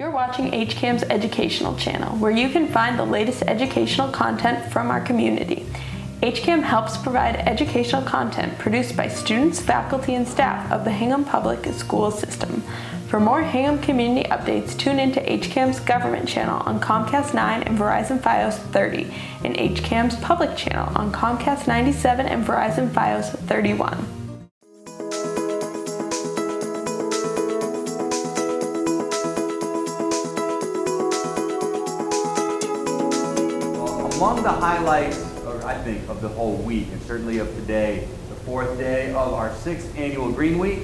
You're watching HCAM's educational channel, where you can find the latest educational content from our community. HCAM helps provide educational content produced by students, faculty, and staff of the Hingham Public School System. For more Hingham community updates, tune into HCAM's government channel on Comcast 9 and Verizon Fios 30, and HCAM's public channel on Comcast 97 and Verizon Fios 31. Among the highlights, I think, of the whole week, and certainly of today, the fourth day of our 6th annual Green Week,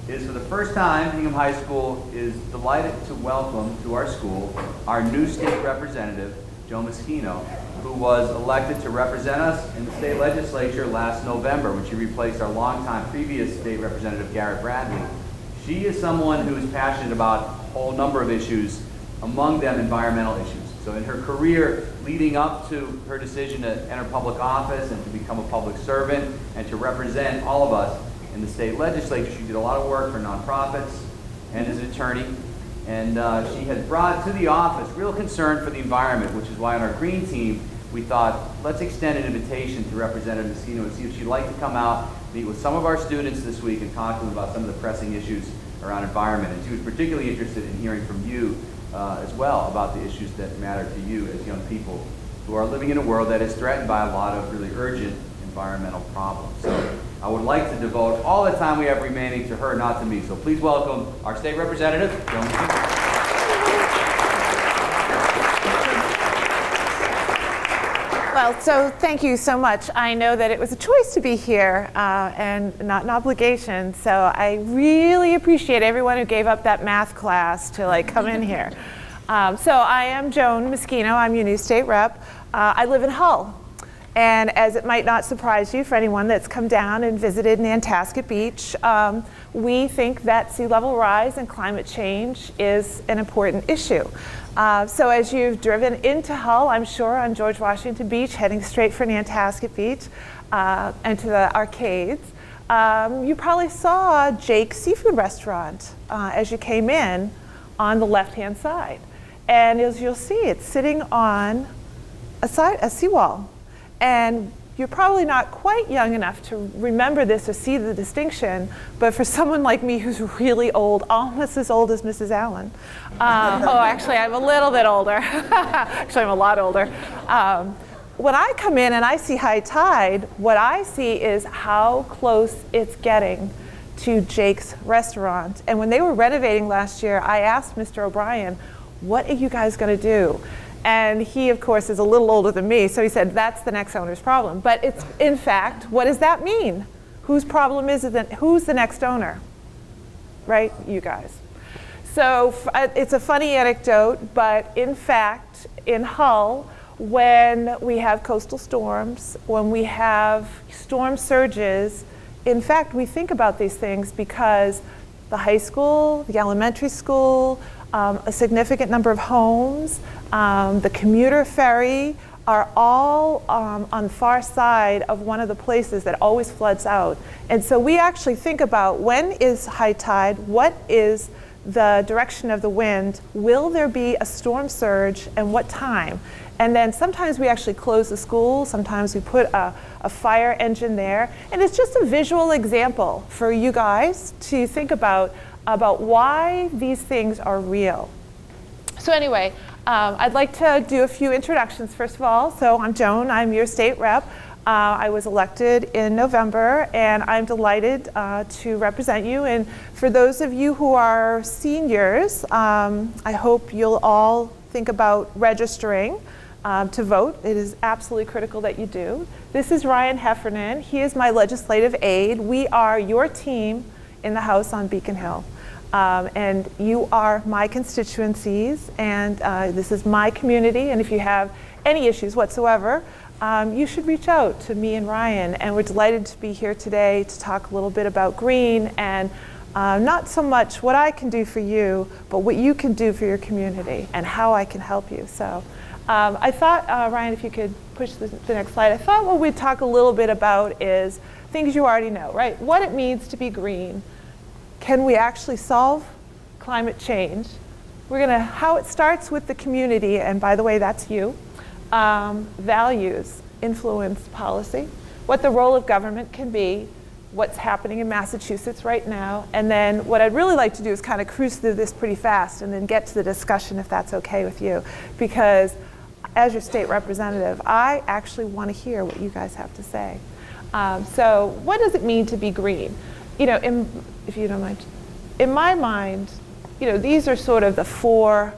is for the first time, Hingham High School is delighted to welcome to our school our new state representative, Joan Meschino, who was elected to represent us in the state legislature last November when she replaced our longtime previous state representative, Garrett Bradley. She is someone who is passionate about a whole number of issues, among them environmental issues. So in her career leading up to her decision to enter public office and to become a public servant and to represent all of us in the state legislature, she did a lot of work for nonprofits and as an attorney. And she has brought to the office real concern for the environment, which is why on our green team, we thought, let's extend an invitation to Representative Meschino and see if she'd like to come out, meet with some of our students this week and talk to them about some of the pressing issues around environment. And she was particularly interested in hearing from you as well about the issues that matter to you as young people who are living in a world that is threatened by a lot of really urgent environmental problems. So I would like to devote all the time we have remaining to her, not to me. So please welcome our state representative, Joan Meschino. Well, so thank you so much. I know that it was a choice to be here and not an obligation. So I really appreciate everyone who gave up that math class to come in here. So I am Joan Meschino. I'm your new state rep. I live in Hull. And as it might not surprise you for anyone that's come down and visited Nantasket Beach, we think that sea level rise and climate change is an important issue. So as you've driven into Hull, I'm sure, on George Washington Beach, heading straight for Nantasket Beach and to the arcades, you probably saw Jake's Seafood Restaurant as you came in on the left-hand side. And as you'll see, it's sitting on a seawall. And you're probably not quite young enough to remember this or see the distinction, but for someone like me who's really old, almost as old as Mrs. Allen. Oh, actually, I'm a little bit older. Actually, I'm a lot older. When I come in and I see high tide, what I see is how close it's getting to Jake's restaurant. And when they were renovating last year, I asked Mr. O'Brien, what are you guys going to do? And he, of course, is a little older than me, so he said, that's the next owner's problem. But it's, in fact, what does that mean? Whose problem is it? Who's the next owner? Right? You guys. So it's a funny anecdote, but in fact, in Hull, when we have coastal storms, when we have storm surges, in fact, we think about these things because the high school, the elementary school, a significant number of homes, the commuter ferry are all on the far side of one of the places that always floods out. And so we actually think about when is high tide, what is the direction of the wind, will there be a storm surge, and what time? And then sometimes we actually close the school, sometimes we put a fire engine there. And it's just a visual example for you guys to think about why these things are real. So anyway, I'd like to do a few introductions first of all. So I'm Joan, I'm your state rep. I was elected in November and I'm delighted to represent you. And for those of you who are seniors, I hope you'll all think about registering to vote. It is absolutely critical that you do. This is Ryan Heffernan. He is my legislative aide. We are your team in the House on Beacon Hill. And you are my constituencies, and this is my community, and if you have any issues whatsoever, you should reach out to me and Ryan. And we're delighted to be here today to talk a little bit about green and not so much what I can do for you, but what you can do for your community and how I can help you. So I thought, Ryan, if you could push the next slide, I thought what we'd talk a little bit about is things you already know, right? What it means to be green. Can we actually solve climate change? how it starts with the community, and by the way, that's you. Values influence policy, what the role of government can be, what's happening in Massachusetts right now, and then what I'd really like to do is kind of cruise through this pretty fast and then get to the discussion if that's okay with you, because as your state representative, I actually want to hear what you guys have to say. So what does it mean to be green? You know, if you don't mind, in my mind, you know, these are sort of the 4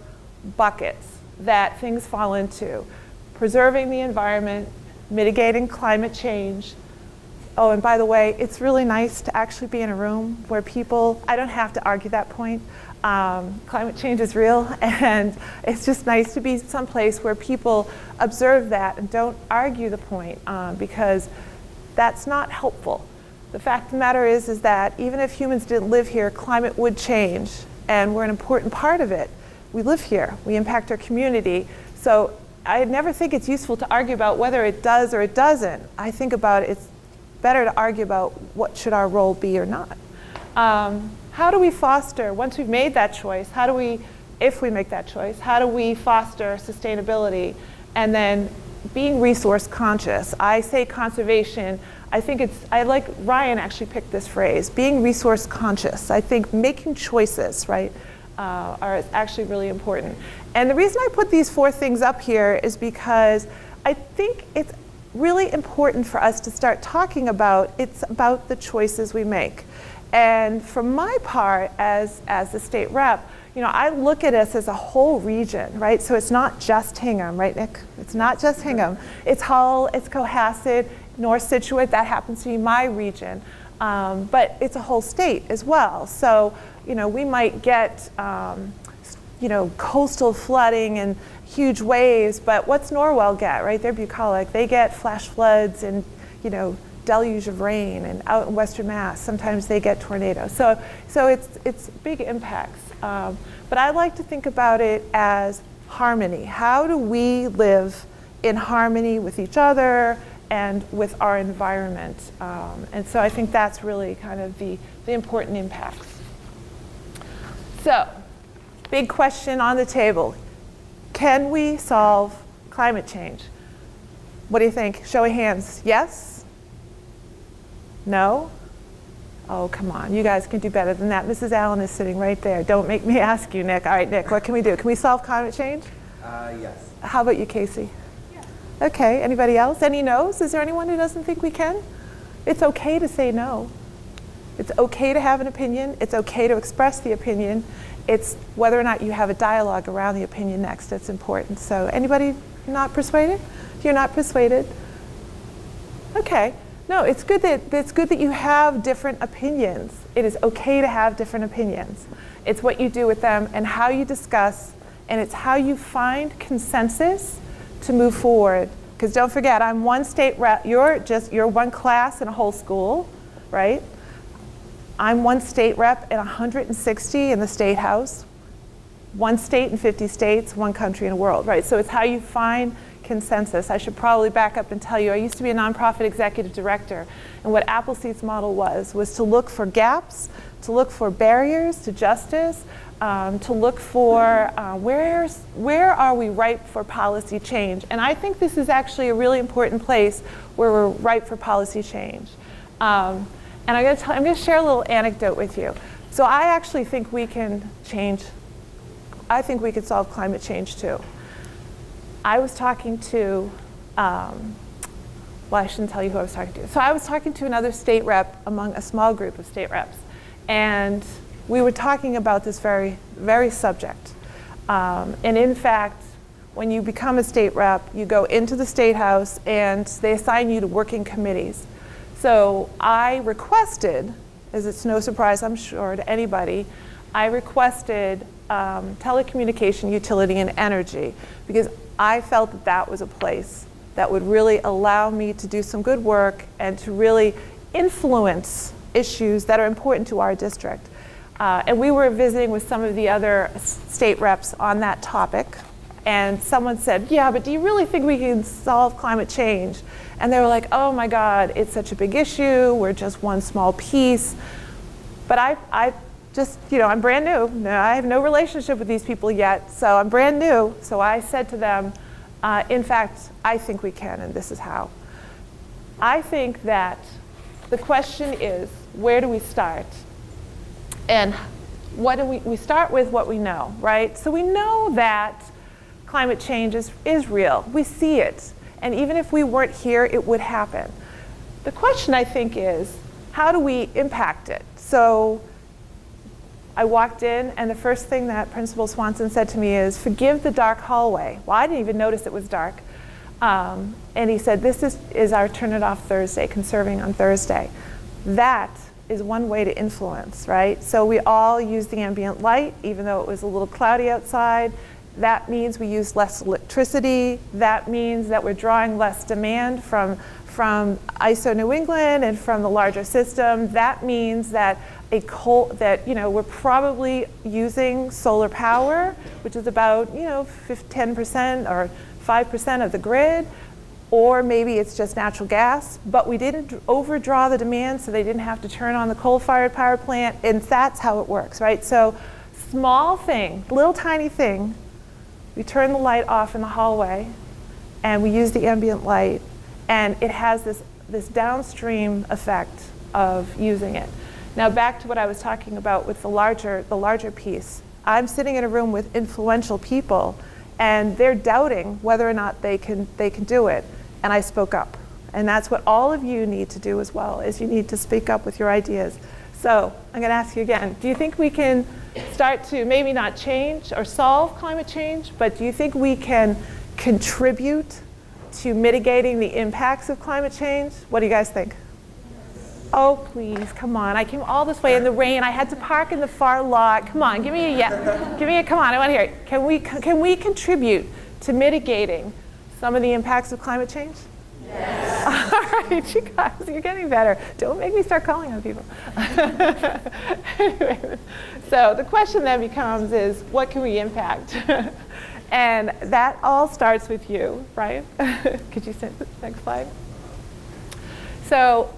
buckets that things fall into: preserving the environment, mitigating climate change. Oh, and by the way, it's really nice to actually be in a room where people, I don't have to argue that point. Climate change is real, and it's just nice to be someplace where people observe that and don't argue the point, because that's not helpful. The fact of the matter is that even if humans didn't live here, climate would change, and we're an important part of it. We live here, we impact our community, so I never think it's useful to argue about whether it does or it doesn't. I think about it's better to argue about what should our role be or not. How do we foster, once we've made that choice, if we make that choice, how do we foster sustainability? And then being resource conscious. I say conservation, I like Ryan actually picked this phrase, being resource conscious. I think making choices, right, are actually really important. And the reason I put these 4 things up here is because I think it's really important for us to start talking about, it's about the choices we make. And for my part, as the state rep, you know, I look at us as a whole region, right? So it's not just Hingham, right, Nick? It's not just Hingham. It's Hull, it's Cohasset, North Situate, that happens to be my region. But it's a whole state as well. So, you know, we might get, you know, coastal flooding and huge waves, but what's Norwell get, right? They're bucolic. They get flash floods and, you know, deluge of rain, and out in Western Mass, sometimes they get tornadoes. So it's big impacts. But I like to think about it as harmony. How do we live in harmony with each other and with our environment? And so I think that's really kind of the important impacts. So, big question on the table. Can we solve climate change? What do you think? Show of hands. Yes? No? Oh, come on. You guys can do better than that. Mrs. Allen is sitting right there. Don't make me ask you, Nick. All right, Nick, what can we do? Can we solve climate change? Yes. How about you, Casey? Yeah. Okay, anybody else? Any no's? Is there anyone who doesn't think we can? It's okay to say no. It's okay to have an opinion. It's okay to express the opinion. It's whether or not you have a dialogue around the opinion next that's important. So anybody not persuaded? You're not persuaded? Okay. No, it's good that you have different opinions. It is okay to have different opinions. It's what you do with them and how you discuss, and it's how you find consensus to move forward. Because don't forget, I'm one state rep. You're one class in a whole school, right? I'm one state rep in 160 in the state house, one state in 50 states, one country in the world, right? So it's how you find consensus. I should probably back up and tell you, I used to be a nonprofit executive director, and what Appleseed's model was to look for gaps, to look for barriers to justice, to look for where are we ripe for policy change. And I think this is actually a really important place where we're ripe for policy change. And I'm going to share a little anecdote with you. So I actually think we can change. I think we could solve climate change too. I was talking to, well, I shouldn't tell you who I was talking to. So I was talking to another state rep among a small group of state reps. And we were talking about this very, very subject. And in fact, when you become a state rep, you go into the state house and they assign you to working committees. So I requested, as it's no surprise, I'm sure, to anybody, I requested telecommunication, utility, and energy, because I felt that that was a place that would really allow me to do some good work and to really influence issues that are important to our district. And we were visiting with some of the other state reps on that topic. And someone said, yeah, but do you really think we can solve climate change? And they were like, oh my God, it's such a big issue. We're just one small piece. But I just, I'm brand new. No, I have no relationship with these people yet, so I'm brand new. So I said to them, in fact, I think we can, and this is how. I think that the question is, where do we start? And what do we start with what we know, right? So we know that climate change is real. We see it. And even if we weren't here, it would happen. The question, I think, is, how do we impact it? So I walked in, and the first thing that Principal Swanson said to me is, forgive the dark hallway. Well, I didn't even notice it was dark. And he said, this is our Turn It Off Thursday, conserving on Thursday. That is one way to influence, right? So we all use the ambient light, even though it was a little cloudy outside. That means we use less electricity. That means that we're drawing less demand from ISO New England and from the larger system. That means that we're probably using solar power, which is about 10% or 5% of the grid, or maybe it's just natural gas, but we didn't overdraw the demand, so they didn't have to turn on the coal-fired power plant, and that's how it works, right? So small thing, little tiny thing, we turn the light off in the hallway, and we use the ambient light, and it has this downstream effect of using it. Now back to what I was talking about with the larger piece. I'm sitting in a room with influential people, and they're doubting whether or not they can do it. And I spoke up. And that's what all of you need to do as well, is you need to speak up with your ideas. So I'm going to ask you again, do you think we can start to maybe not change or solve climate change, but do you think we can contribute to mitigating the impacts of climate change? What do you guys think? Oh, please, come on. I came all this way in the rain. I had to park in the far lot. Come on, give me a yes. Give me a come on, I want to hear it. Can we contribute to mitigating some of the impacts of climate change? Yes. All right, you guys, you're getting better. Don't make me start calling on people. Anyway, so the question then becomes is, what can we impact? And that all starts with you, right? Could you send the next slide? So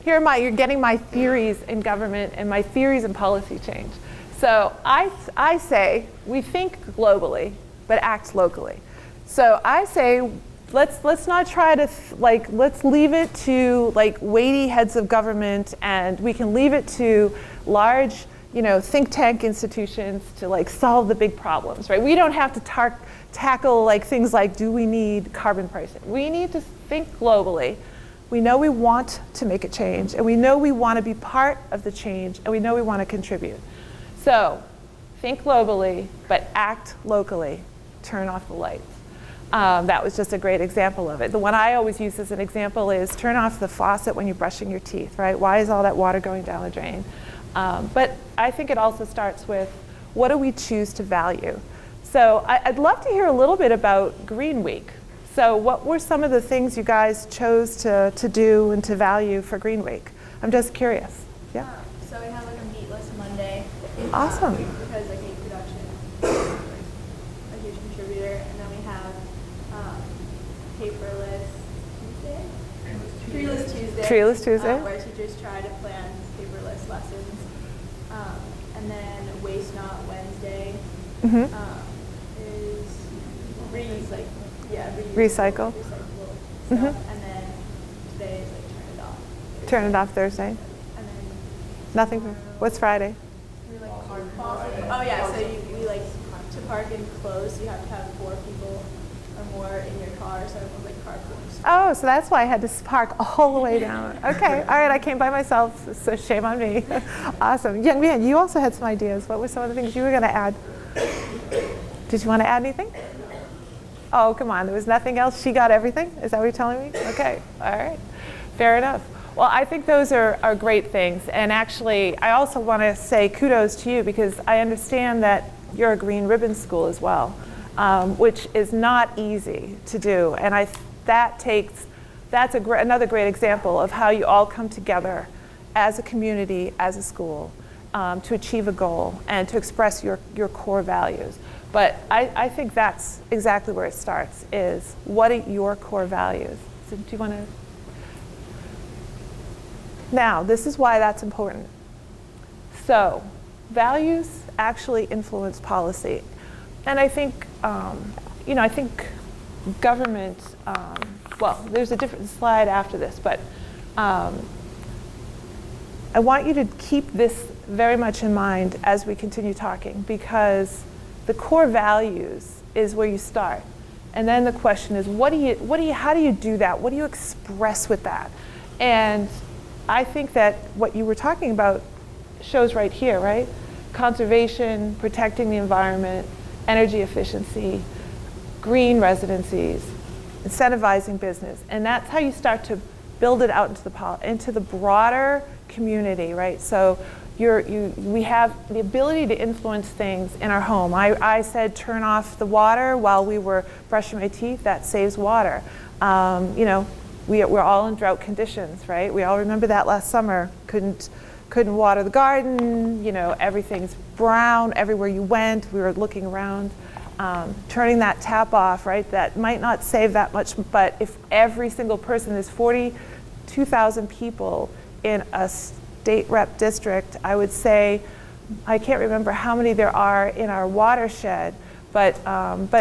you're getting my theories in government and my theories in policy change. So I say we think globally, but act locally. So I say let's not try to let's leave it to weighty heads of government, and we can leave it to large think tank institutions to solve the big problems, right? We don't have to tackle things like, do we need carbon pricing? We need to think globally. We know we want to make a change, and we know we want to be part of the change, and we know we want to contribute. So think globally, but act locally. Turn off the lights. That was just a great example of it. The one I always use as an example is turn off the faucet when you're brushing your teeth, right? Why is all that water going down the drain? But I think it also starts with, what do we choose to value? So I'd love to hear a little bit about Green Week. So what were some of the things you guys chose to do and to value for Green Week? I'm just curious. Yeah. So we have a meatless Monday. Awesome. Because egg production is a huge contributor. And then we have paperless Tuesday? Treeless Tuesday. Treeless Tuesday. Where teachers try to plan paperless lessons. And then Waste Not Wednesday is recycle. Stuff. And then today is Turn It Off. Turn It Off Thursday. And then Nothing. What's Friday? we oh yeah, so we like to park enclosed. You have to have 4 people or more in your car, so everyone's carpooling. Oh, so that's why I had to park all the way down. Okay, all right, I came by myself, so shame on me. Awesome. Young man, you also had some ideas. What were some of the things you were going to add? Did you want to add anything? Oh, come on, there was nothing else? She got everything? Is that what you're telling me? Okay, all right, fair enough. Well, I think those are great things. And actually, I also want to say kudos to you, because I understand that you're a green ribbon school as well, which is not easy to do. And that's another great example of how you all come together as a community, as a school, to achieve a goal and to express your core values. But I think that's exactly where it starts, is what are your core values? So do you want to? Now, this is why that's important. So values actually influence policy. And I think, I think government, well, there's a different slide after this, but I want you to keep this very much in mind as we continue talking, because the core values is where you start. And then the question is, how do you do that? What do you express with that? And I think that what you were talking about shows right here, right? Conservation, protecting the environment, energy efficiency, green residencies, incentivizing business. And that's how you start to build it out into the broader community, right? So we have the ability to influence things in our home. I said turn off the water while we were brushing my teeth. That saves water. We're all in drought conditions, right? We all remember that last summer. Couldn't water the garden. Everything's brown everywhere you went. We were looking around. Turning that tap off, right? That might not save that much, but if every single person, there's 42,000 people in a state rep district, I would say, I can't remember how many there are in our watershed, but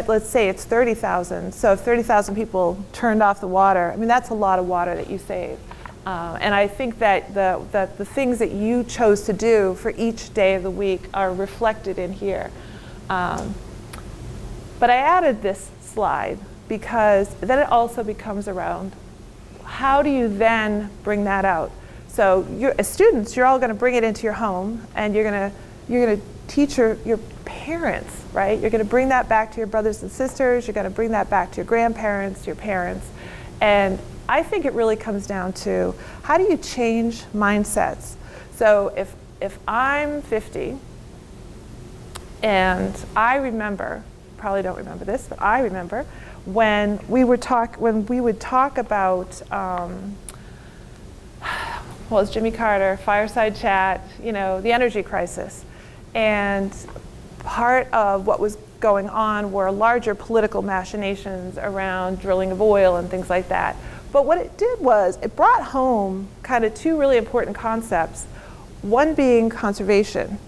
let's say it's 30,000. So if 30,000 people turned off the water, I mean, that's a lot of water that you save. And I think that the things that you chose to do for each day of the week are reflected in here. But I added this slide because then it also becomes around how do you then bring that out? So as students, you're all going to bring it into your home, and you're going to teach your parents, right? You're going to bring that back to your brothers and sisters. You're going to bring that back to your grandparents, your parents. And I think it really comes down to how do you change mindsets? So if I'm 50 and I remember, probably don't remember this, but I remember when we would talk about it's Jimmy Carter, Fireside Chat, the energy crisis. And part of what was going on were larger political machinations around drilling of oil and things like that. But what it did was it brought home kind of two really important concepts, one being conservation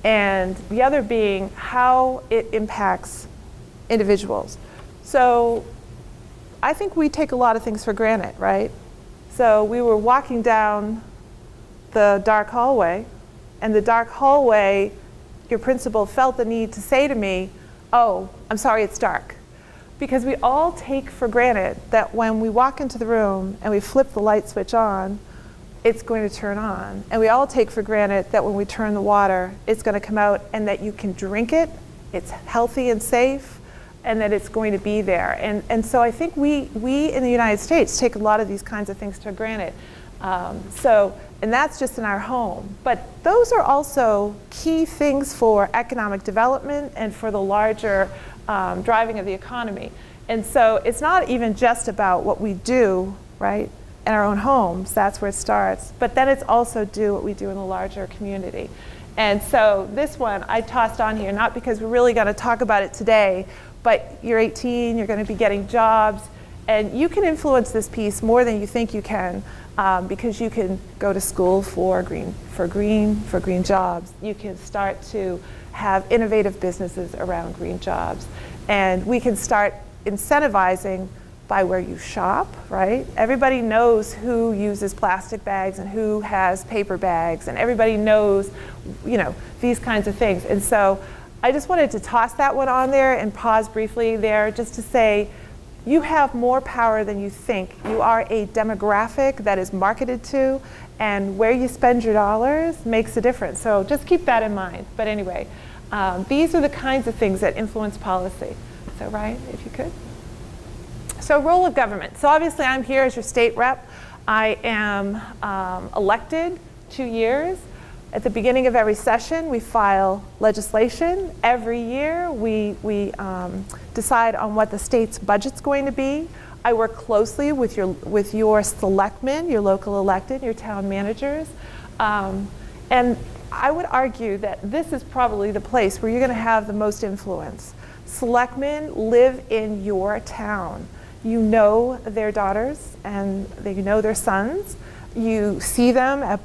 and the other being how it impacts individuals. So I think we take a lot of things for granted, right? So we were walking down the dark hallway, and the dark hallway, your principal felt the need to say to me, "Oh, I'm sorry, it's dark." Because we all take for granted that when we walk into the room and we flip the light switch on, it's going to turn on. And we all take for granted that when we turn the water, it's going to come out and that you can drink it, it's healthy and safe, and that it's going to be there. And so I think we in the United States take a lot of these kinds of things for granted. And that's just in our home. But those are also key things for economic development and for the larger driving of the economy. And so it's not even just about what we do, right, in our own homes. That's where it starts. But then it's also what we do in the larger community. And so this one I tossed on here, not because we're really going to talk about it today, but you're 18, you're going to be getting jobs, and you can influence this piece more than you think you can, because you can go to school for green jobs. You can start to have innovative businesses around green jobs, and we can start incentivizing by where you shop, right? Everybody knows who uses plastic bags and who has paper bags, and everybody knows, these kinds of things. And so I just wanted to toss that one on there and pause briefly there just to say, you have more power than you think. You are a demographic that is marketed to, and where you spend your dollars makes a difference. So just keep that in mind. But anyway, these are the kinds of things that influence policy. So Ryan, if you could. So role of government. So obviously I'm here as your state rep. I am elected 2 years. At the beginning of every session, we file legislation. Every year, we decide on what the state's budget's going to be. I work closely with your selectmen, your local elected, your town managers. And I would argue that this is probably the place where you're going to have the most influence. Selectmen live in your town. You know their daughters and you know their sons. You see them at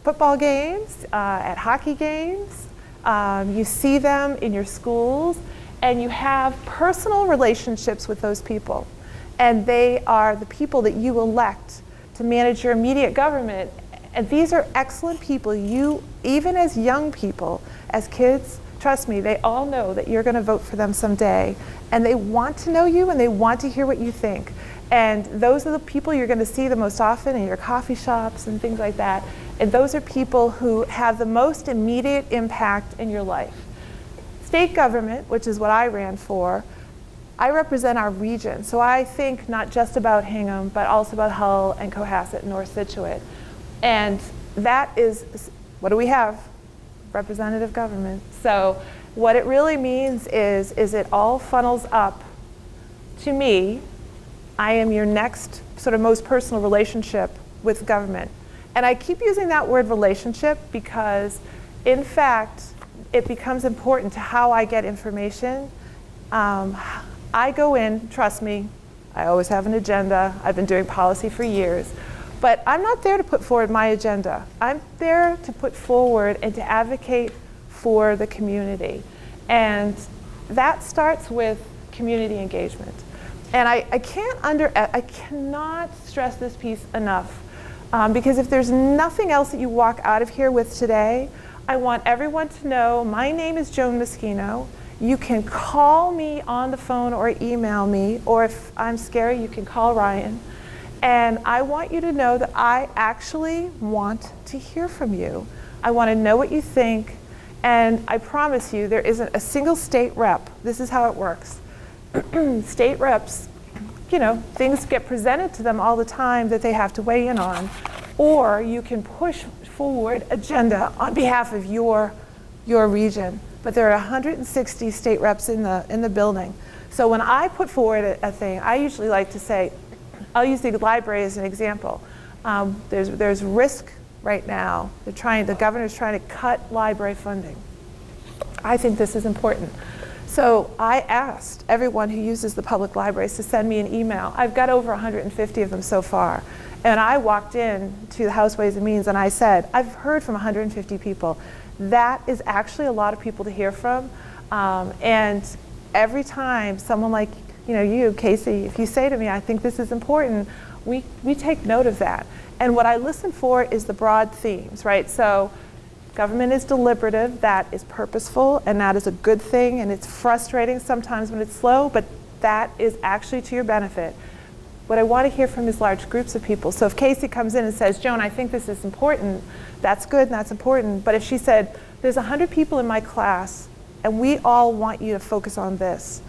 football games, at hockey games, You see them in your schools, and you have personal relationships with those people. And they are the people that you elect to manage your immediate government. And these are excellent people. You, even as young people, as kids, trust me, they all know that you're going to vote for them someday. And they want to know you, and they want to hear what you think. And those are the people you're going to see the most often in your coffee shops and things like that. And those are people who have the most immediate impact in your life. State government, which is what I ran for, I represent our region. So I think not just about Hingham, but also about Hull and Cohasset and North Scituate. And that is, what do we have? Representative government. So what it really means is it all funnels up to me. I am your next sort of most personal relationship with government. And I keep using that word relationship because, in fact, it becomes important to how I get information. I go in, trust me, I always have an agenda. I've been doing policy for years. But I'm not there to put forward my agenda. I'm there to put forward and to advocate for the community. And that starts with community engagement. And I cannot stress this piece enough. Because if there's nothing else that you walk out of here with today, I want everyone to know my name is Joan Meschino. You can call me on the phone or email me, or if I'm scary, you can call Ryan. And I want you to know that I actually want to hear from you. I want to know what you think. And I promise you, there isn't a single state rep. This is how it works. State reps, you know, things get presented to them all the time that they have to weigh in on. Or you can push forward agenda on behalf of your region. But there are 160 state reps in the building. So when I put forward a thing, I usually like to say, I'll use the library as an example. There's risk right now. The governor's trying to cut library funding. I think this is important. So I asked everyone who uses the public libraries to send me an email. I've got over 150 of them so far. And I walked in to the House Ways and Means and I said, I've heard from 150 people. That is actually a lot of people to hear from. And every time someone like you, Casey, if you say to me, I think this is important, we take note of that. And what I listen for is the broad themes, right? So government is deliberative, that is purposeful, and that is a good thing, and it's frustrating sometimes when it's slow, but that is actually to your benefit. What I want to hear from is large groups of people. So if Casey comes in and says, Joan, I think this is important, that's good and that's important. But if she said, there's 100 people in my class, and we all want you to focus on this,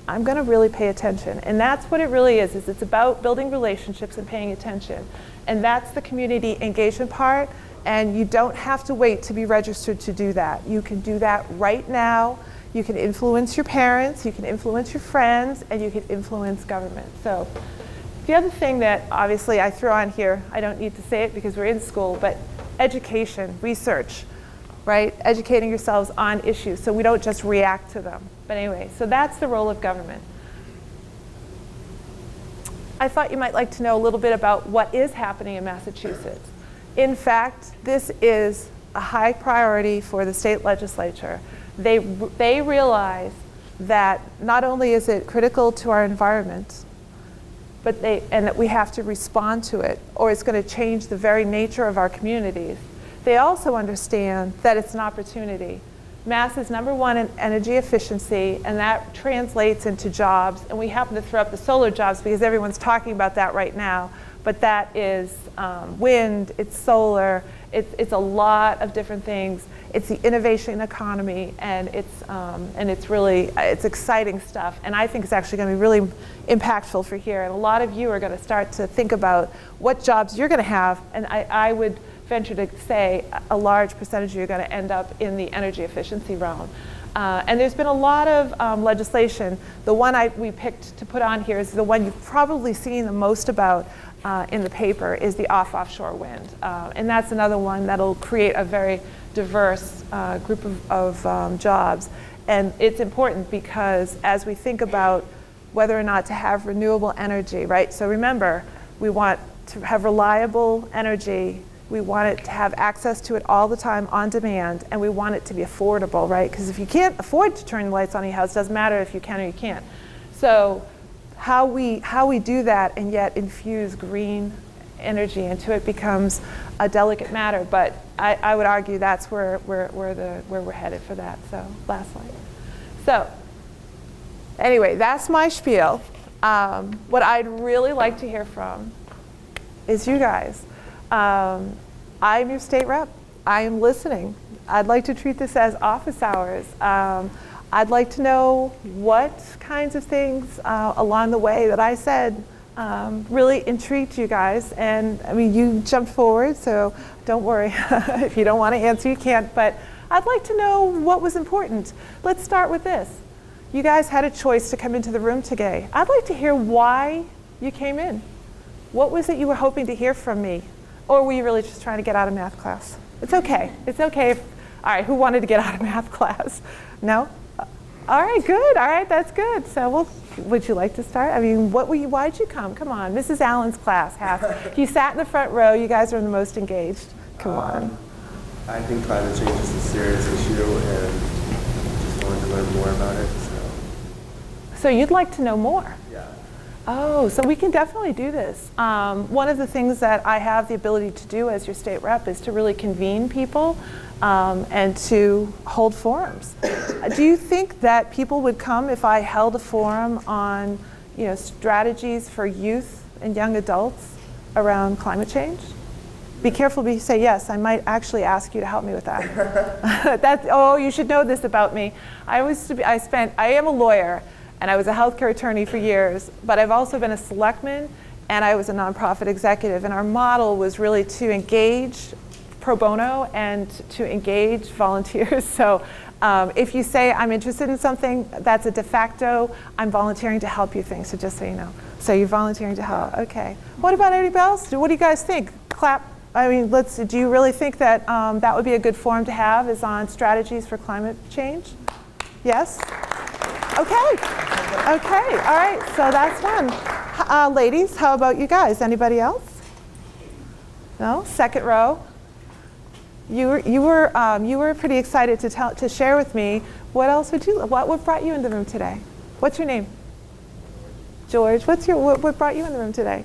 I'm going to really pay attention. And that's what it really is it's about building relationships and paying attention. And that's the community engagement part. And you don't have to wait to be registered to do that. You can do that right now. You can influence your parents, you can influence your friends, and you can influence government. So the other thing that obviously I throw on here, I don't need to say it because we're in school, but education, research, right? Educating yourselves on issues so we don't just react to them. But anyway, so that's the role of government. I thought you might like to know a little bit about what is happening in Massachusetts. In fact, this is a high priority for the state legislature. They realize that not only is it critical to our environment, and that we have to respond to it, or it's going to change the very nature of our communities. They also understand that it's an opportunity. Mass is #1 in energy efficiency, and that translates into jobs. And we happen to throw up the solar jobs because everyone's talking about that right now. But that is wind, it's solar, it's a lot of different things. It's the innovation economy, and it's really exciting stuff. And I think it's actually going to be really impactful for here. And a lot of you are going to start to think about what jobs you're going to have. And I would venture to say a large percentage of you are going to end up in the energy efficiency realm. And there's been a lot of legislation. The one we picked to put on here is the one you've probably seen the most about in the paper is the offshore wind. And that's another one that'll create a very diverse group of jobs. And it's important because as we think about whether or not to have renewable energy, right? So remember, we want to have reliable energy. We want it to have access to it all the time on demand, and we want it to be affordable, right? Because if you can't afford to turn the lights on in your house, it doesn't matter if you can or you can't. So how we do that and yet infuse green energy into it becomes a delicate matter, but I would argue that's where we're headed for that. So last slide. So anyway, that's my spiel. What I'd really like to hear from is you guys. I'm your state rep. I am listening. I'd like to treat this as office hours. I'd like to know what kinds of things along the way that I said really intrigued you guys. And I mean, you jumped forward, so don't worry. If you don't want to answer, you can't. But I'd like to know what was important. Let's start with this. You guys had a choice to come into the room today. I'd like to hear why you came in. What was it you were hoping to hear from me? Or were you really just trying to get out of math class? It's okay. It's okay. All right, who wanted to get out of math class? No? All right, good. All right, that's good. So would you like to start? I mean, why'd you come? Come on, Mrs. Allen's class. You sat in the front row. You guys are the most engaged. Come on. I think climate change is a serious issue, and just wanted to learn more about it. So you'd like to know more? Yeah. Oh, so we can definitely do this. One of the things that I have the ability to do as your state rep is to really convene people and to hold forums. Do you think that people would come if I held a forum on, strategies for youth and young adults around climate change? Be careful when you say yes. I might actually ask you to help me with that. You should know this about me. I am a lawyer. And I was a healthcare attorney for years, but I've also been a selectman, and I was a nonprofit executive. And our model was really to engage pro bono and to engage volunteers. So if you say I'm interested in something, that's a de facto, I'm volunteering to help you thing, so just so you know. So you're volunteering to help, okay. What about anybody else? What do you guys think? Clap. I mean, do you really think that that would be a good forum to have, is on strategies for climate change? Yes? Okay, all right, so that's one. Ladies, how about you guys? Anybody else? No? Second row. You were pretty excited to share with me. What else what brought you in the room today? What's your name? George. What brought you in the room today?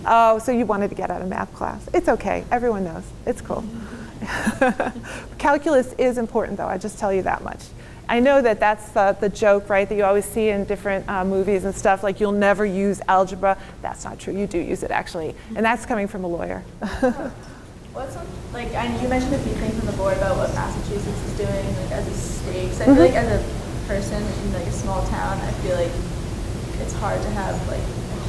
Oh, so you wanted to get out of math class. It's okay, everyone knows, it's cool. Calculus is important, though. I just tell you that much. I know that that's the joke, right, that you always see in different movies and stuff, like you'll never use algebra. That's not true. You do use it, actually. And that's coming from a lawyer. You mentioned a few things on the board about what Massachusetts is doing as a state. So I feel like as a person in a small town, I feel like it's hard to have a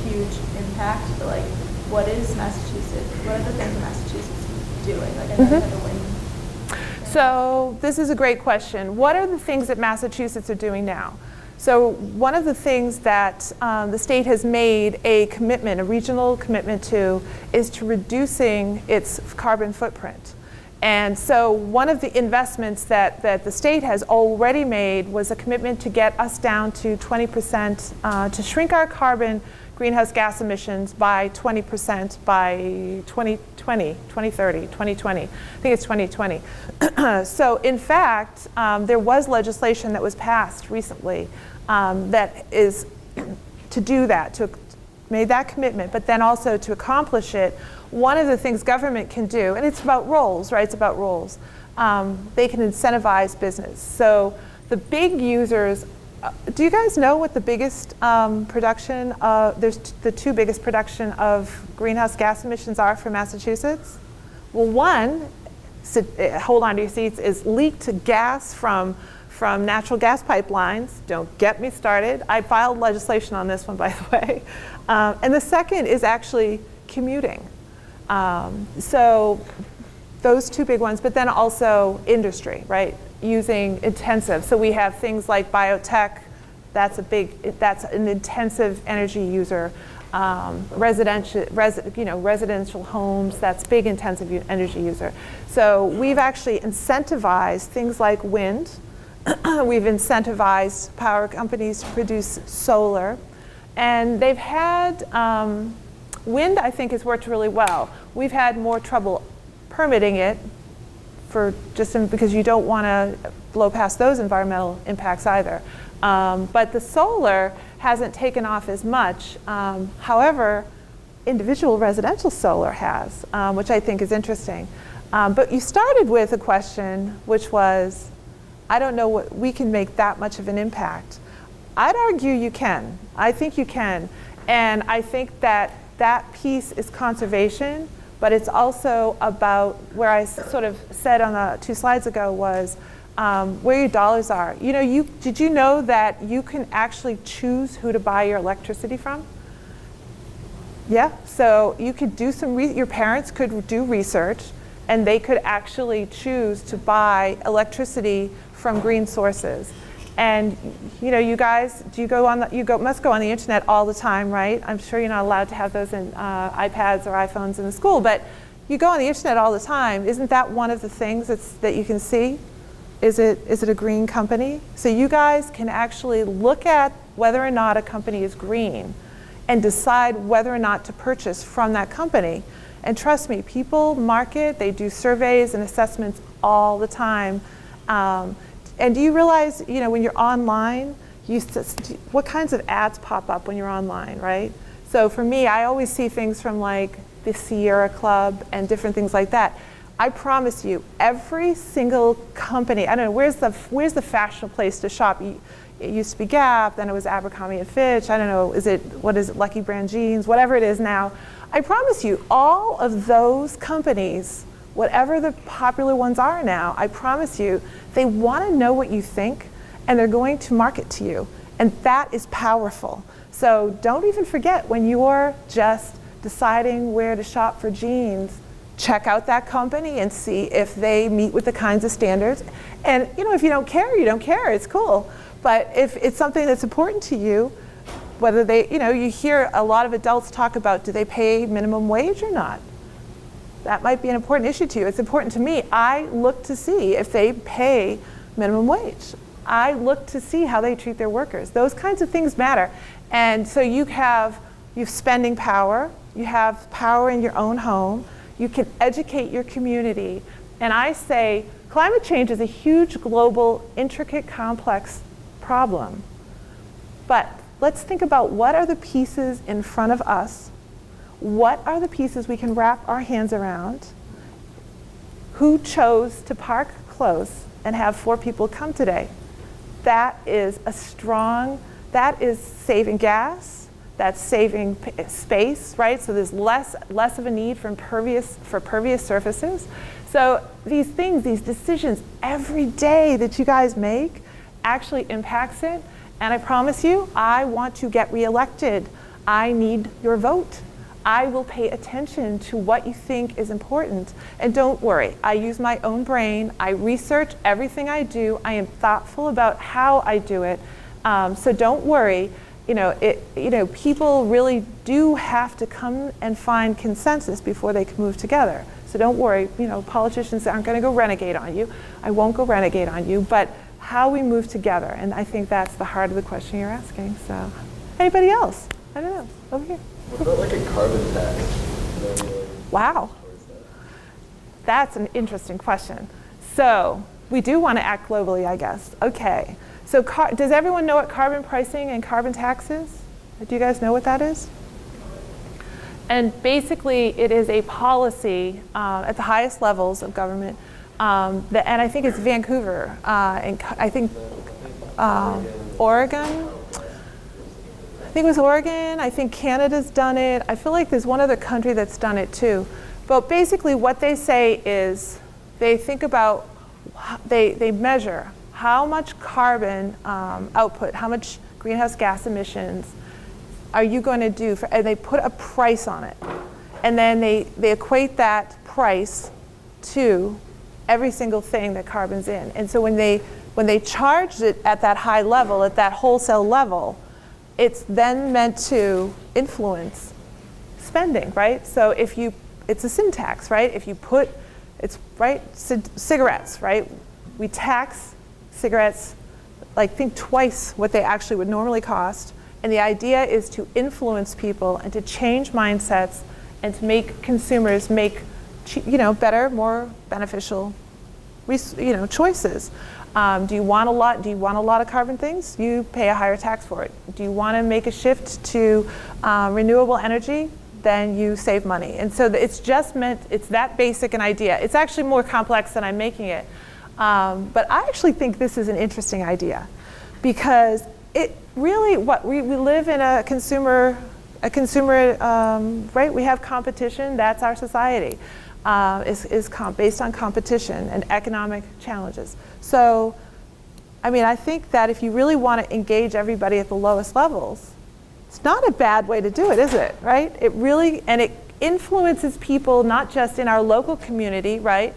huge impact. But what is Massachusetts? What are the things Massachusetts doing? I know you have to win. So this is a great question. What are the things that Massachusetts are doing now? So one of the things that the state has made a regional commitment to, is to reducing its carbon footprint. And so one of the investments that the state has already made was a commitment to get us down to 20%, to shrink our greenhouse gas emissions by 20% by 2020. I think it's 2020. So in fact, there was legislation that was passed recently that is to do that, to made that commitment, but then also to accomplish it, one of the things government can do, and it's about roles, right? It's about roles. They can incentivize business. So the big users, do you guys know what the biggest there's the two biggest production of greenhouse gas emissions are for Massachusetts? Well, one, hold on to your seats, is leaked gas from natural gas pipelines. Don't get me started. I filed legislation on this one, by the way. And the second is actually commuting. So those two big ones, but then also industry, right? Using intensive. So we have things like biotech. That's an intensive energy user. Residential homes. That's big intensive energy user. So we've actually incentivized things like wind. We've incentivized power companies to produce solar, and they've had Wind, I think, has worked really well. We've had more trouble permitting it because you don't want to blow past those environmental impacts either. But the solar hasn't taken off as much. However, individual residential solar has, which I think is interesting. But you started with a question, which was, I don't know what we can make that much of an impact. I'd argue you can. I think you can. And I think that that piece is conservation, but it's also about where I sort of said on the 2 slides ago was where your dollars are. You know, did you know that you can actually choose who to buy your electricity from? Yeah, so you could do your parents could do research, and they could actually choose to buy electricity from green sources. And you know, you guys, must go on the internet all the time, right? I'm sure you're not allowed to have those in iPads or iPhones in the school, but you go on the internet all the time. Isn't that one of the things that you can see? Is it a green company? So you guys can actually look at whether or not a company is green and decide whether or not to purchase from that company. And trust me, people market, they do surveys and assessments all the time. And do you realize, you know, when you're online, what kinds of ads pop up when you're online, right? So for me, I always see things from like the Sierra Club and different things like that. I promise you, every single company, I don't know, where's the fashionable place to shop? It used to be Gap, then it was Abercrombie and Fitch, I don't know, what is it, Lucky Brand Jeans, whatever it is now. I promise you, all of those companies, whatever the popular ones are now, I promise you, they want to know what you think, and they're going to market to you. And that is powerful. So don't even forget when you're just deciding where to shop for jeans, check out that company and see if they meet with the kinds of standards. And you know, if you don't care, you don't care, it's cool. But if it's something that's important to you, whether they, you know, you hear a lot of adults talk about, do they pay minimum wage or not? That might be an important issue to you. It's important to me. I look to see if they pay minimum wage. I look to see how they treat their workers. Those kinds of things matter. And so you've spending power, you have power in your own home, you can educate your community. And I say climate change is a huge global, intricate, complex problem. But let's think about what are the pieces in front of us. What are the pieces we can wrap our hands around? Who chose to park close and have 4 people come today? That is that is saving gas, that's saving space, right? So there's less of a need for pervious surfaces. So these things, these decisions every day that you guys make actually impacts it. And I promise you, I want to get reelected. I need your vote. I will pay attention to what you think is important. And don't worry, I use my own brain. I research everything I do. I am thoughtful about how I do it. So don't worry. People really do have to come and find consensus before they can move together. So don't worry, politicians aren't going to go renegade on you. I won't go renegade on you, but how we move together. And I think that's the heart of the question you're asking. So anybody else? I don't know, over here. What about like a carbon tax? Wow. That's an interesting question. So we do want to act globally, I guess. Okay. So does everyone know what carbon pricing and carbon tax is? Do you guys know what that is? And basically, it is a policy at the highest levels of government. And I think it's Vancouver, and I think Oregon. I think it was Oregon. I think Canada's done it. I feel like there's one other country that's done it too. But basically, what they say is they think about, they measure how much carbon output, how much greenhouse gas emissions are you going to do, and they put a price on it. And then they equate that price to every single thing that carbon's in. And so when they charge it at that high level, at that wholesale level, it's then meant to influence spending, right? So it's a sin tax, right? If you put, cigarettes, right? We tax cigarettes, think twice what they actually would normally cost. And the idea is to influence people and to change mindsets and to make consumers make better, more beneficial choices. Do you want a lot? Do you want a lot of carbon things? You pay a higher tax for it. Do you want to make a shift to renewable energy? Then you save money. And so it's that basic an idea. It's actually more complex than I'm making it. But I actually think this is an interesting idea, because it really, we live in a consumer, right? We have competition. That's our society. Is based on competition and economic challenges. So, I think that if you really want to engage everybody at the lowest levels, it's not a bad way to do it, is it, right? It really, and it influences people not just in our local community, right?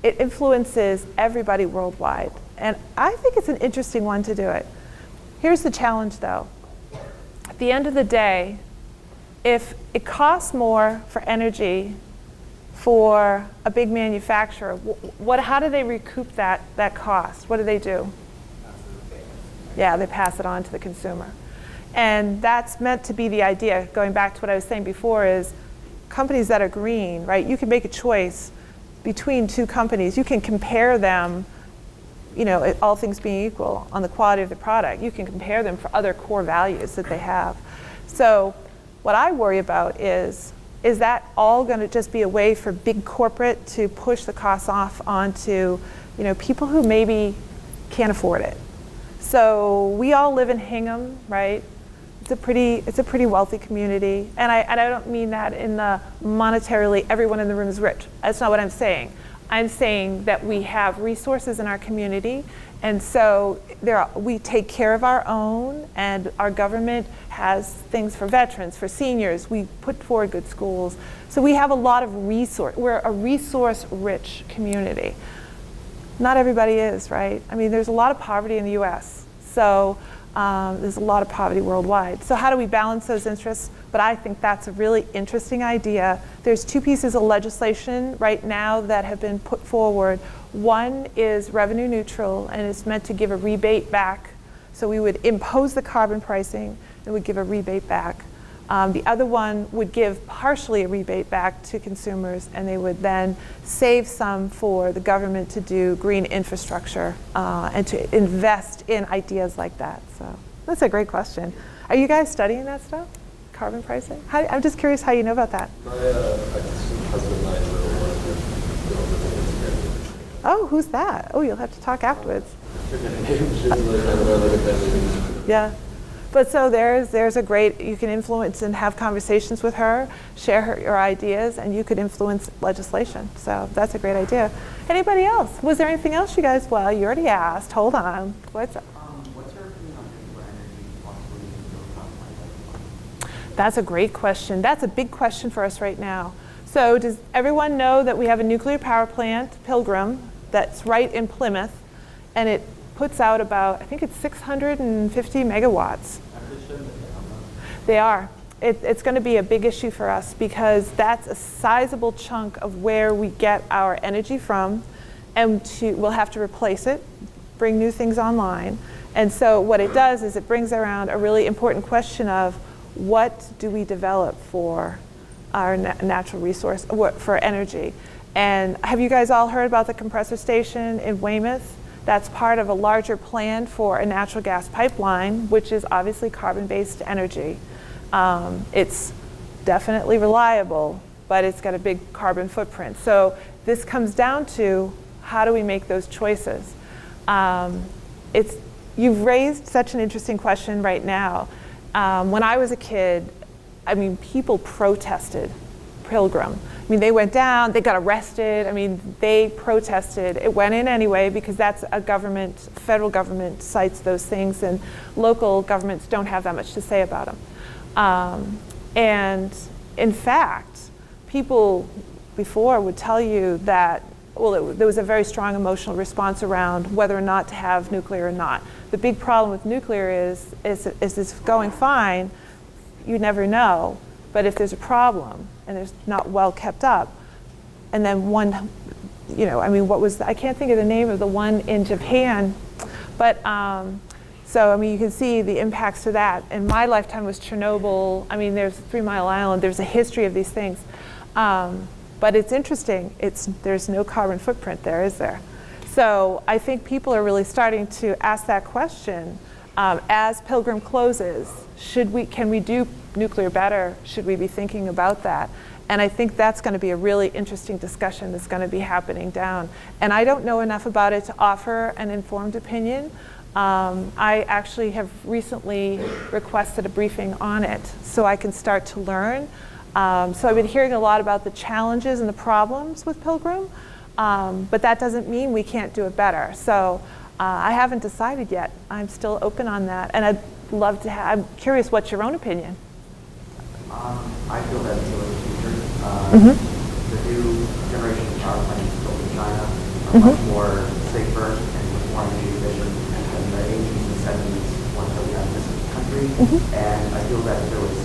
It influences everybody worldwide. And I think it's an interesting one to do it. Here's the challenge, though. At the end of the day, if it costs more for energy for a big manufacturer, how do they recoup that cost? What do they do? Yeah, they pass it on to the consumer. And that's meant to be the idea, going back to what I was saying before, is companies that are green, right? You can make a choice between two companies. You can compare them, all things being equal, on the quality of the product. You can compare them for other core values that they have. So what I worry about is that all going to just be a way for big corporate to push the costs off onto, people who maybe can't afford it? So we all live in Hingham, right? It's a pretty wealthy community, and I don't mean that in the monetarily everyone in the room is rich. That's not what I'm saying. I'm saying that we have resources in our community, and so we take care of our own, and our government has things for veterans, for seniors. We put forward good schools. So we have a lot of resource. We're a resource-rich community. Not everybody is, right? There's a lot of poverty in the US. So there's a lot of poverty worldwide. So how do we balance those interests? But I think that's a really interesting idea. There's two pieces of legislation right now that have been put forward. One is revenue neutral, and it's meant to give a rebate back. So we would impose the carbon pricing and would give a rebate back. The other one would give partially a rebate back to consumers, and they would then save some for the government to do green infrastructure and to invest in ideas like that. So that's a great question. Are you guys studying that stuff? Carbon pricing? I'm just curious how you know about that. My husband and I know one of the girls at Instagram. Oh, who's that? Oh, you'll have to talk afterwards. Yeah. But so there's a great, you can influence and have conversations with her, share your ideas, and you could influence legislation. So that's a great idea. Anybody else? Was there anything else you guys, well, you already asked. Hold on. What's your opinion on nuclear energy possibly being built? That's a great question. That's a big question for us right now. So does everyone know that we have a nuclear power plant, Pilgrim, that's right in Plymouth, and it puts out about, I think it's 650 megawatts. They are. It's going to be a big issue for us because that's a sizable chunk of where we get our energy from, and we'll have to replace it, bring new things online. And so what it does is it brings around a really important question of what do we develop for our natural resource, for energy. And have you guys all heard about the compressor station in Weymouth? That's part of a larger plan for a natural gas pipeline, which is obviously carbon-based energy. It's definitely reliable, but it's got a big carbon footprint. So this comes down to how do we make those choices? You've raised such an interesting question right now. When I was a kid, people protested Pilgrim. They went down, they got arrested. They protested. It went in anyway because that's a government, federal government cites those things, and local governments don't have that much to say about them. And in fact, people before would tell you that, there was a very strong emotional response around whether or not to have nuclear or not. The big problem with nuclear is it's going fine, you never know. But if there's a problem and it's not well kept up, and then one, what was, I can't think of the name of the one in Japan, but So, I mean, you can see the impacts of that. In my lifetime was Chernobyl. I mean, there's 3 Mile Island. There's a history of these things. But it's interesting. There's no carbon footprint there, is there? So I think people are really starting to ask that question. As Pilgrim closes, can we do nuclear better? Should we be thinking about that? And I think that's going to be a really interesting discussion that's going to be happening down. And I don't know enough about it to offer an informed opinion. I actually have recently requested a briefing on it so I can start to learn. So I've been hearing a lot about the challenges and the problems with Pilgrim, but that doesn't mean we can't do it better. So I haven't decided yet. I'm still open on that, and I'd love to I'm curious, what's your own opinion? I feel that it's a future. Mm-hmm. The new generation of power plants built in China are much more safer and with more energy efficient than the 80s and 70s ones that we have in this country. And I feel that if there was,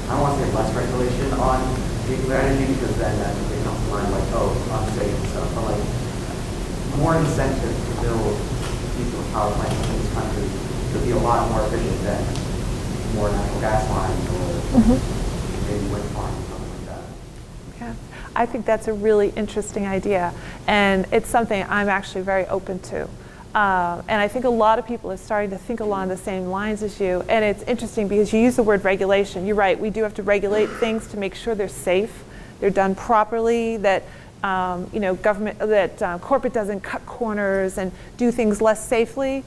I don't want to say less regulation on nuclear energy, because then that may come to mind like, oh, it's unsafe and stuff, but like more incentive to build nuclear power plants in this country could be a lot more efficient than more natural gas lines or maybe wind farms, something like that. Yeah, I think that's a really interesting idea, and it's something I'm actually very open to. And I think a lot of people are starting to think along the same lines as you. And it's interesting because you use the word regulation. You're right, we do have to regulate things to make sure they're safe, they're done properly, that corporate doesn't cut corners and do things less safely.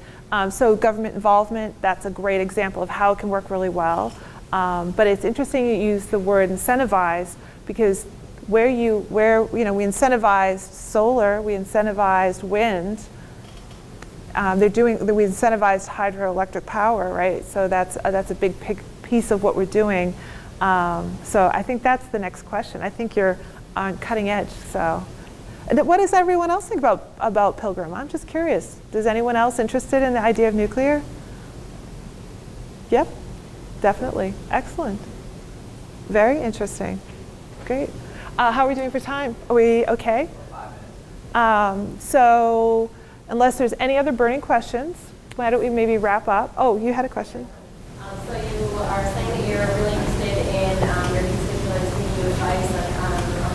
So government involvement, that's a great example of how it can work really well. But it's interesting you use the word incentivize, because where we incentivized solar, we incentivized wind. We incentivized hydroelectric power, right? So that's a big piece of what we're doing. So I think that's the next question. I think you're on cutting edge. So, and what does everyone else think about Pilgrim? I'm just curious. Is anyone else interested in the idea of nuclear? Yep, definitely. Excellent. Very interesting. Great. How are we doing for time? Are we okay? 5 minutes. So, unless there's any other burning questions, why don't we maybe wrap up? Oh, you had a question. So you are saying that you're really interested in your constituents giving you advice on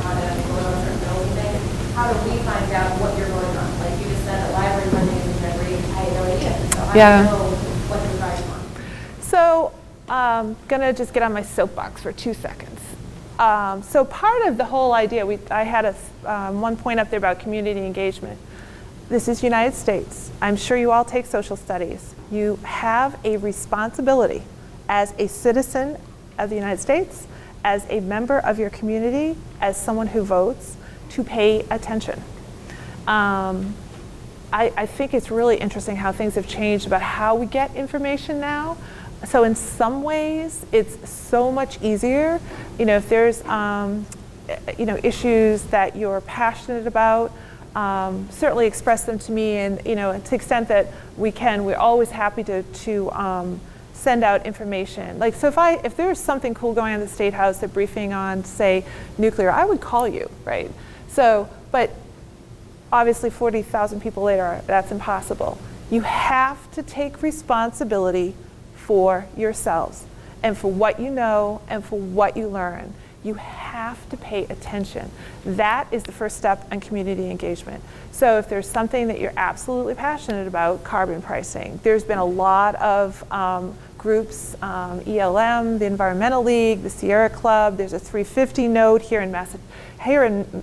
how to vote on certain bills and things. How do we find out what you're voting on? Like you just said that library funding is great. I had no idea. So how do you know what to advise on? So I'm going to just get on my soapbox for 2 seconds. So part of the whole idea, I had one point up there about community engagement. This is United States. I'm sure you all take social studies. You have a responsibility as a citizen of the United States, as a member of your community, as someone who votes, to pay attention. I think it's really interesting how things have changed about how we get information now. So in some ways, it's so much easier. If there's issues that you're passionate about, certainly express them to me, and to the extent that we can, we're always happy to send out information. Like, so if there's something cool going on in the State House, they're briefing on, say, nuclear, I would call you, right? So, but obviously 40,000 people later, that's impossible. You have to take responsibility for yourselves and for what you know and for what you learn. You have to pay attention. That is the first step in community engagement. So if there's something that you're absolutely passionate about, carbon pricing, there's been a lot of groups, ELM, the Environmental League, the Sierra Club, there's a 350 node here in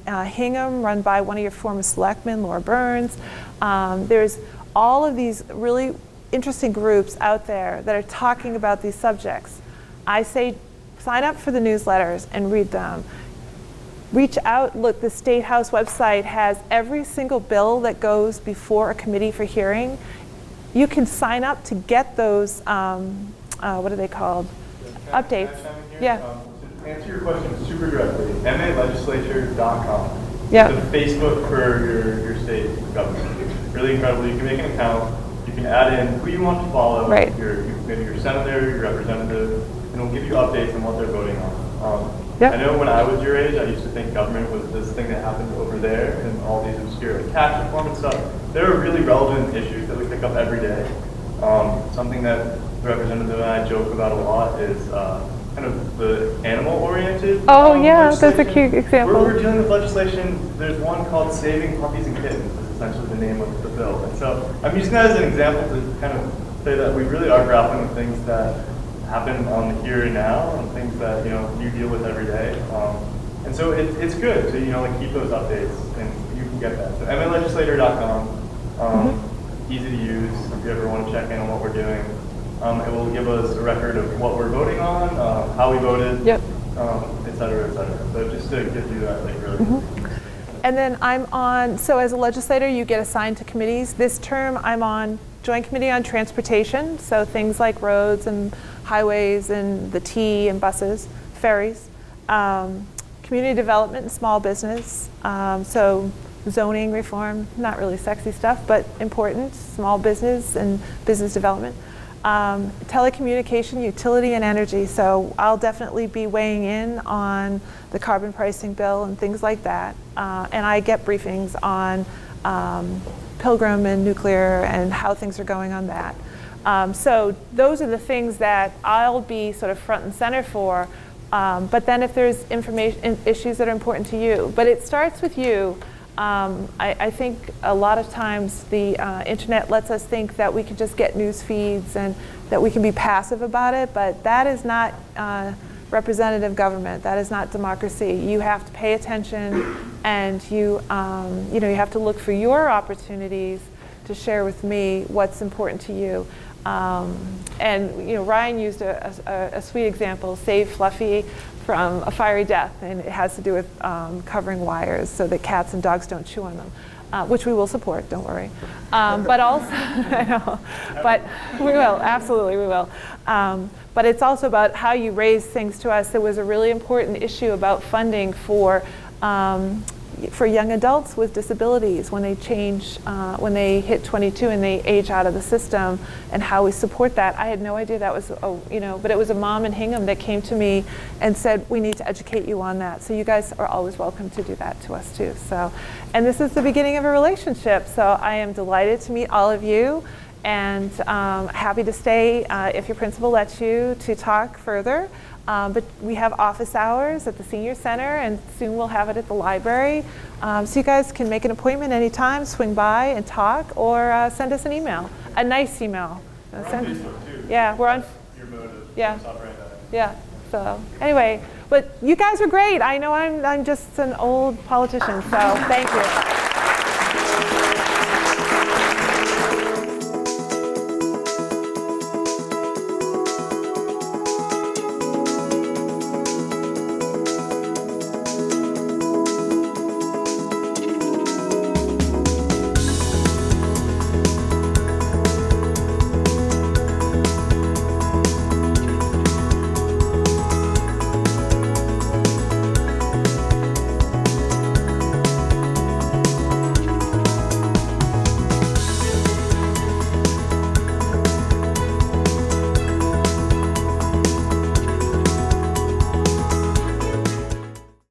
Hingham, run by one of your former selectmen, Laura Burns. There's all of these really interesting groups out there that are talking about these subjects. I say, sign up for the newsletters and read them. Reach out, look, the State House website has every single bill that goes before a committee for hearing. You can sign up to get those, what are they called? Updates. Yeah. To answer your question super directly, malegislature.com. Yeah. The Facebook for your state government. Really incredible. You can make an account. You can add in who you want to follow. Right. Maybe your senator, your representative, and it'll give you updates on what they're voting on. Yep. I know when I was your age, I used to think government was this thing that happened over there and all these obscure tax reform and stuff. There are really relevant issues that we pick up every day. Something that the representative and I joke about a lot is kind of the animal-oriented. Oh yeah, that's a legislation. cute example. We're dealing with legislation. There's one called Saving Puppies and Kittens. Is essentially the name of the bill. And so I'm using that as an example to kind of say that we really are grappling with things that happen on the here and now, and things that you deal with every day. And so it's good to like keep those updates, and you can get that. So malegislator.com, easy to use if you ever want to check in on what we're doing. It will give us a record of what we're voting on, how we voted, Yep. et cetera, et cetera. So just to give you that really. And then I'm on, so as a legislator, you get assigned to committees. This term, I'm on Joint Committee on Transportation, so things like roads and highways and the T and buses, ferries, community development and small business, so zoning reform, not really sexy stuff, but important, small business and business development. Telecommunication, utility, and energy. So I'll definitely be weighing in on the carbon pricing bill and things like that. And I get briefings on Pilgrim and nuclear and how things are going on that. So those are the things that I'll be sort of front and center for. But then if there's issues that are important to you, but it starts with you. I think a lot of times the internet lets us think that we can just get news feeds and that we can be passive about it, but that is not representative government. That is not democracy. You have to pay attention, and you have to look for your opportunities to share with me what's important to you. And Ryan used a sweet example, Save Fluffy from a fiery death, and it has to do with covering wires so that cats and dogs don't chew on them, which we will support, don't worry. But also, I know, but we will, absolutely we will. But it's also about how you raise things to us. There was a really important issue about funding for young adults with disabilities when they change, when they hit 22 and they age out of the system, and how we support that. I had no idea that was, but it was a mom in Hingham that came to me and said, we need to educate you on that. So you guys are always welcome to do that to us too. So, and this is the beginning of a relationship. So I am delighted to meet all of you, and happy to stay if your principal lets you to talk further. But we have office hours at the Senior Center, and soon we'll have it at the library. So you guys can make an appointment anytime, swing by and talk, or send us an email, a nice email. We're on Facebook too. Yeah, we're on. Your motive. Yeah. Stop right there. Yeah. So anyway, but you guys are great. I know I'm just an old politician, so thank you.